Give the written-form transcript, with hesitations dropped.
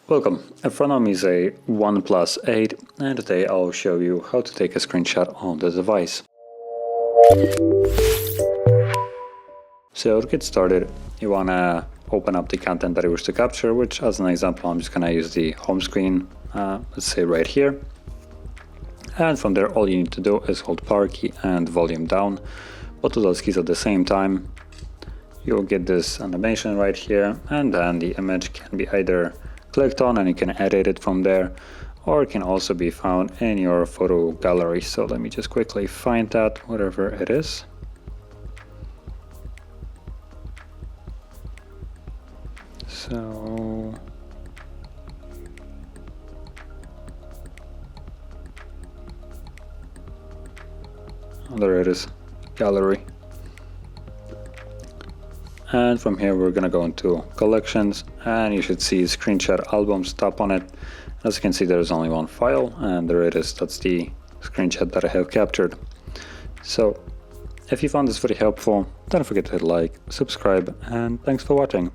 Welcome, in front of me is a OnePlus 8 and today I'll show you how to take a screenshot on the device. So to get started, you want to open up the content that you wish to capture, which as an example I'm just going to use the home screen, let's say right here. And from there all you need to do is hold power key and volume down, both of those keys at the same time. You'll get this animation right here, and then the image can be either clicked on and you can edit it from there, or it can also be found in your photo gallery. So let me just quickly find that, whatever it is. So there it is, gallery. And from here we're gonna go into collections, and you should see screenshot albums. Tap on it. As you can see, there's only one file, and there it is. That's the screenshot that I have captured. So if you found this very helpful, don't forget to hit like, subscribe, and thanks for watching.